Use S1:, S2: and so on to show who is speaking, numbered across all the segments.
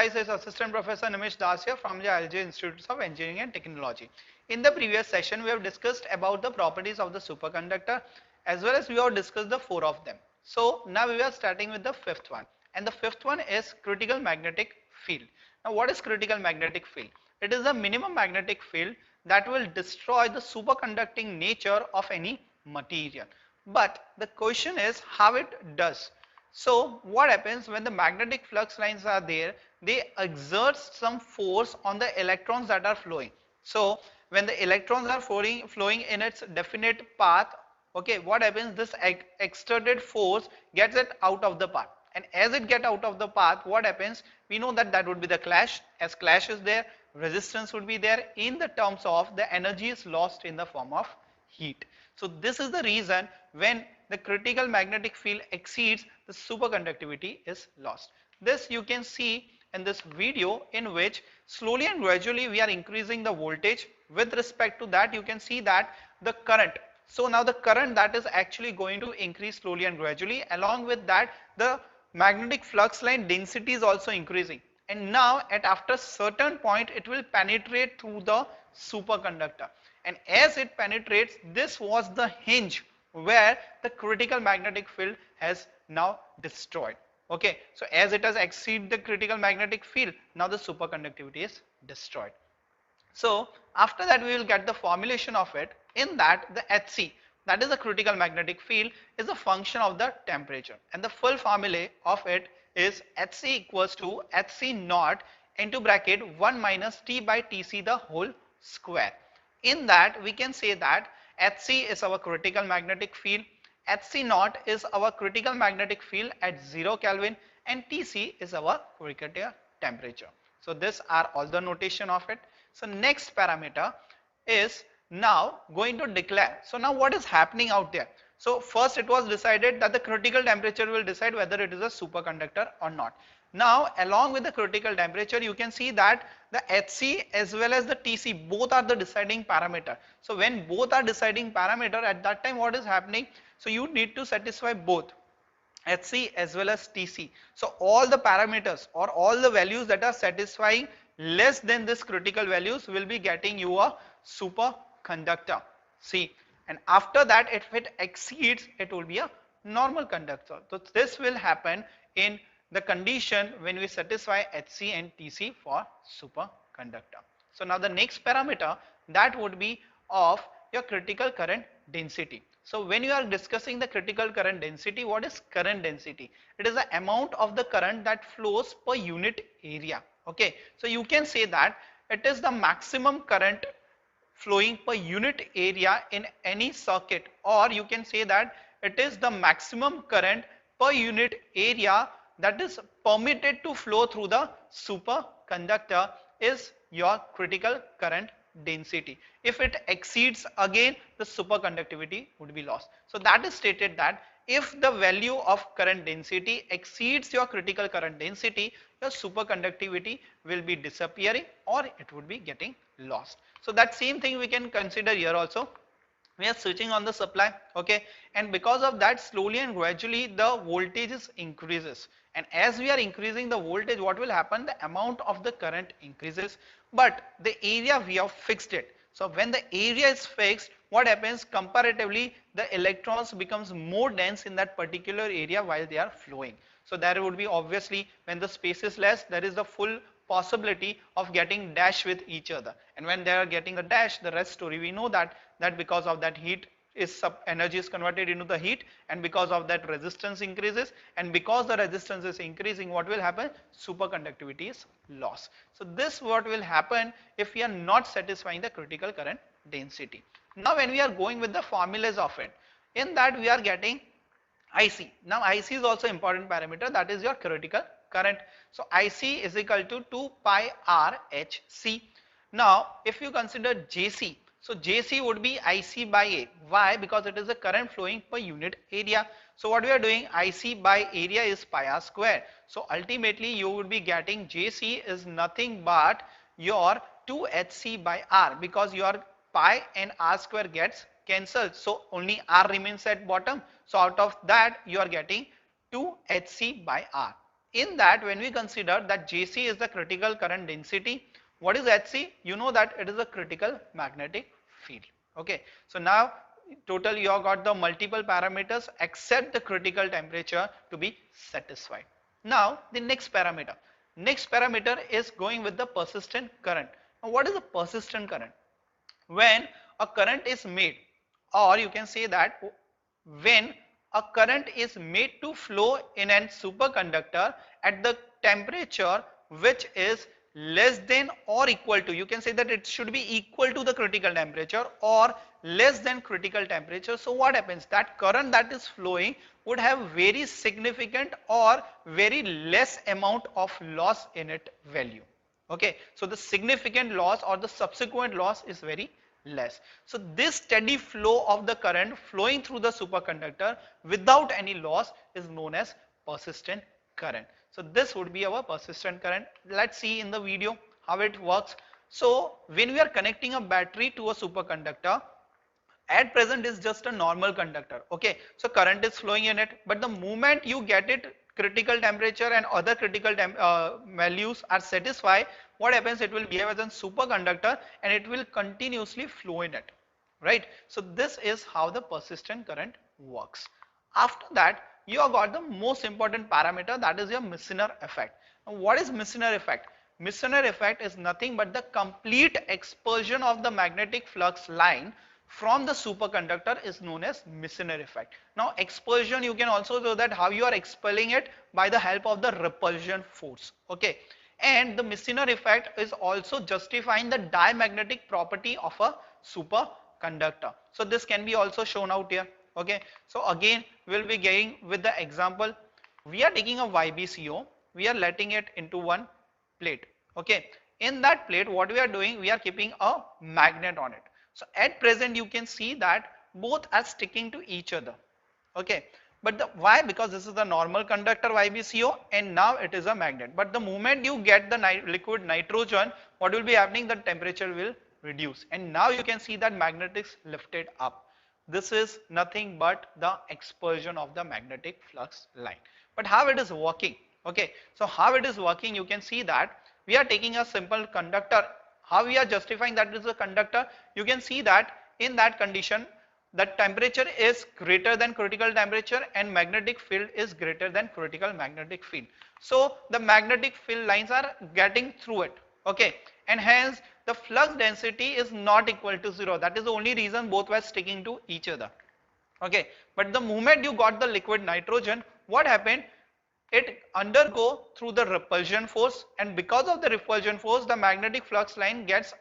S1: guys, it's Assistant Professor Nimish Das here from the ILJ Institutes of Engineering and Technology. In the previous session, we have discussed about the properties of the superconductor as well as we have discussed the four of them. So now we are starting with the fifth one, and the fifth one is critical magnetic field. Now what is critical magnetic field? It is the minimum magnetic field that will destroy the superconducting nature of any material. But the question is how it does. So what happens when the magnetic flux lines are there, they exert some force on the electrons that are flowing. So when the electrons are flowing in its definite path, okay, what happens, this exerted force gets it out of the path, and as it get out of the path, what happens, we know that that would be the clash. As clash is there, resistance would be there, in the terms of the energy is lost in the form of heat. So this is the reason when the critical magnetic field exceeds, the superconductivity is lost. This you can see in this video, in which slowly and gradually we are increasing the voltage. With respect to that, you can see that the current, so now the current that is actually going to increase slowly and gradually. Along with that, the magnetic flux line density is also increasing, and now at after certain point it will penetrate through the superconductor, and as it penetrates, this was the hinge where the critical magnetic field has now destroyed. Okay, so as it has exceeded the critical magnetic field, now the superconductivity is destroyed. So after that we will get the formulation of it. In that, the Hc, that is the critical magnetic field, is a function of the temperature, and the full formula of it is Hc equals to Hc naught into bracket 1 minus T by Tc the whole square. In that we can say that Hc is our critical magnetic field, Hc naught is our critical magnetic field at 0 Kelvin, and Tc is our critical temperature. So these are all the notation of it. So next parameter is now going to declare. So now what is happening out there? So first it was decided that the critical temperature will decide whether it is a superconductor or not. Now along with the critical temperature, you can see that the Hc as well as the Tc both are the deciding parameter. So when both are deciding parameter, at that time what is happening? So you need to satisfy both Hc as well as Tc. So all the parameters or all the values that are satisfying less than this critical values will be getting you a superconductor. See, and after that if it exceeds, it will be a normal conductor. So this will happen in the condition when we satisfy Hc and Tc for superconductor. So now the next parameter, that would be of your critical current density. So when you are discussing the critical current density, what is current density? It is the amount of the current that flows per unit area. Okay, so you can say that it is the maximum current flowing per unit area in any circuit, or you can say that it is the maximum current per unit area that is permitted to flow through the superconductor is your critical current density. If it exceeds, again the superconductivity would be lost. So that is stated that if the value of current density exceeds your critical current density, your superconductivity will be disappearing or it would be getting lost. So that same thing we can consider here also. We are switching on the supply, okay, and because of that slowly and gradually the voltage increases, and as we are increasing the voltage, what will happen, the amount of the current increases, but the area we have fixed it. So when the area is fixed, what happens, comparatively the electrons becomes more dense in that particular area while they are flowing. So there would be, obviously when the space is less, there is the full possibility of getting dash with each other, and when they are getting a dash, the rest story we know that because of that heat is energy is converted into the heat, and because of that resistance increases, and because the resistance is increasing, what will happen, superconductivity is lost. So this what will happen if we are not satisfying the critical current density. Now when we are going with the formulas of it, in that we are getting IC. Now IC is also important parameter, that is your critical current. So IC is equal to 2 pi R HC. Now if you consider JC, so JC would be IC by A. Why? Because it is the current flowing per unit area. So what we are doing, IC by area is pi R square. So ultimately you would be getting JC is nothing but your 2HC by R, because your pi and R square gets cancelled. So only R remains at bottom. So out of that you are getting 2HC by R. In that, when we consider that Jc is the critical current density, what is Hc? You know that it is a critical magnetic field. Okay, so now total you have got the multiple parameters except the critical temperature to be satisfied. Now the next parameter. Next parameter is going with the persistent current. Now what is the persistent current? When a current is made, or you can say that when a current is made to flow in an superconductor at the temperature which is less than or equal to, you can say that it should be equal to the critical temperature or less than critical temperature. So what happens, that current that is flowing would have very significant or very less amount of loss in it value. Okay, so the significant loss or the subsequent loss is very less. So this steady flow of the current flowing through the superconductor without any loss is known as persistent current. So this would be our persistent current. Let's see in the video how it works. So when we are connecting a battery to a superconductor, at present is just a normal conductor. Okay, so current is flowing in it, but the moment you get it critical temperature and other critical values are satisfied, what happens, it will behave as a superconductor and it will continuously flow in it, right? So this is how the persistent current works. After that, you have got the most important parameter, that is your Meissner effect. Now what is Meissner effect? Meissner effect is nothing but the complete expulsion of the magnetic flux line from the superconductor is known as Meissner effect. Now expulsion, you can also know that how you are expelling it by the help of the repulsion force. Okay, and the Meissner effect is also justifying the diamagnetic property of a superconductor. So this can be also shown out here. Okay, so again we'll be getting with the example. We are taking a YbCO, we are letting it into one plate. Okay, in that plate what we are doing, we are keeping a magnet on it. So at present you can see that both are sticking to each other. Okay, but why? Because this is the normal conductor YbCO and now it is a magnet. But the moment you get the liquid nitrogen, what will be happening? The temperature will reduce and now you can see that magnetics lifted up. This is nothing but the expulsion of the magnetic flux line. But how it is working? Okay, so how it is working, you can see that we are taking a simple conductor. How we are justifying that it is a conductor? You can see that in that condition the temperature is greater than critical temperature and magnetic field is greater than critical magnetic field. So the magnetic field lines are getting through it. Okay, and hence the flux density is not equal to 0. That is the only reason both were sticking to each other. Okay, but the moment you got the liquid nitrogen, what happened? It undergo through the repulsion force, and because of the repulsion force the magnetic flux line gets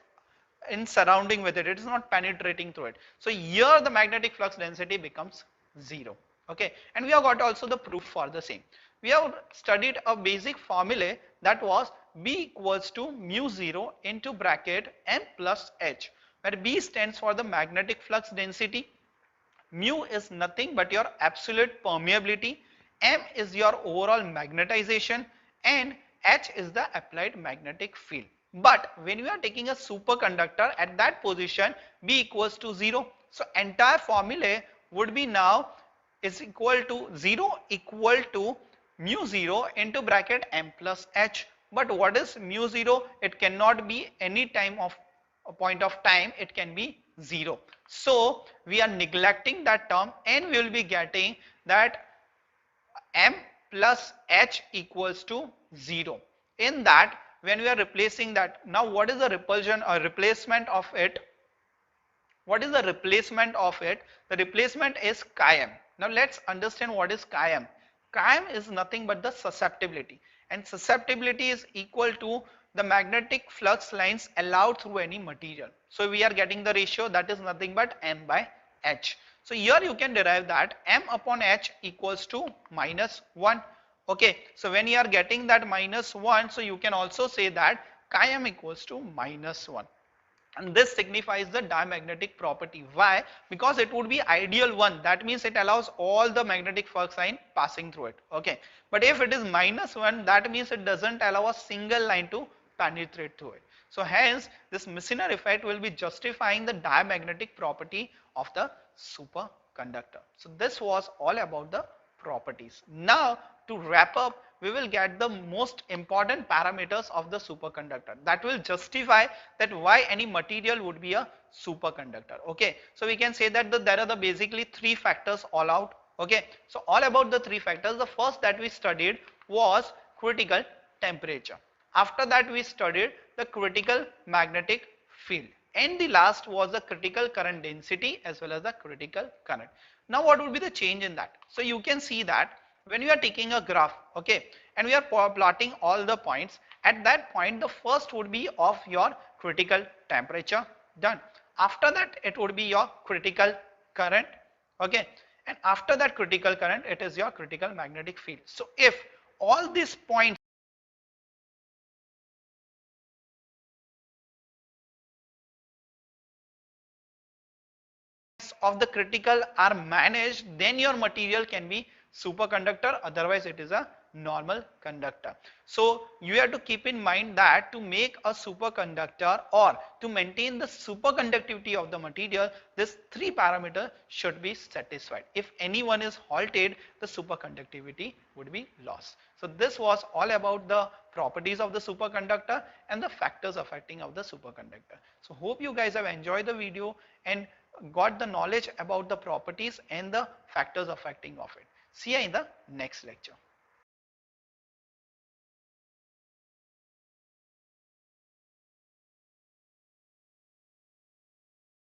S1: in surrounding with it, it is not penetrating through it. So here the magnetic flux density becomes 0. Okay, and we have got also the proof for the same. We have studied a basic formula that was B equals to mu 0 into bracket m plus h, where B stands for the magnetic flux density, mu is nothing but your absolute permeability, m is your overall magnetization, and h is the applied magnetic field. But when we are taking a superconductor, at that position B equals to 0. So entire formula would be now is equal to 0 equal to mu 0 into bracket m plus h. But what is mu 0? It cannot be any time of a point of time, it can be 0. So we are neglecting that term and we will be getting that m plus h equals to 0. In that, when we are replacing that, now what is the repulsion or replacement of it? What is the replacement of it? The replacement is chi-m. Now let's understand what is chi-m. Chi-m is nothing but the susceptibility, and susceptibility is equal to the magnetic flux lines allowed through any material. So we are getting the ratio that is nothing but m by h. So here you can derive that m upon h equals to minus 1. Okay, so when you are getting that minus 1, so you can also say that chi-m equals to minus 1. And this signifies the diamagnetic property. Why? Because it would be ideal one. That means it allows all the magnetic flux line passing through it. Okay, but if it is minus 1, that means it doesn't allow a single line to penetrate through it. So hence this Meissner effect will be justifying the diamagnetic property of the superconductor. So this was all about the properties. Now to wrap up, we will get the most important parameters of the superconductor that will justify that why any material would be a superconductor. Okay, so we can say that there are the basically three factors all out. Okay, so all about the three factors. The first that we studied was critical temperature. After that we studied the critical magnetic field, and the last was the critical current density as well as the critical current. Now what would be the change in that? So you can see that when we are taking a graph, okay, and we are plotting all the points, at that point the first would be of your critical temperature, done. After that it would be your critical current, okay, and after that critical current it is your critical magnetic field. So if all these points of the critical are managed, then your material can be superconductor, otherwise it is a normal conductor. So you have to keep in mind that to make a superconductor or to maintain the superconductivity of the material, this three parameters should be satisfied. If any one is halted, the superconductivity would be lost. So this was all about the properties of the superconductor and the factors affecting of the superconductor. So hope you guys have enjoyed the video and got the knowledge about the properties and the factors affecting of it. See you in the next lecture.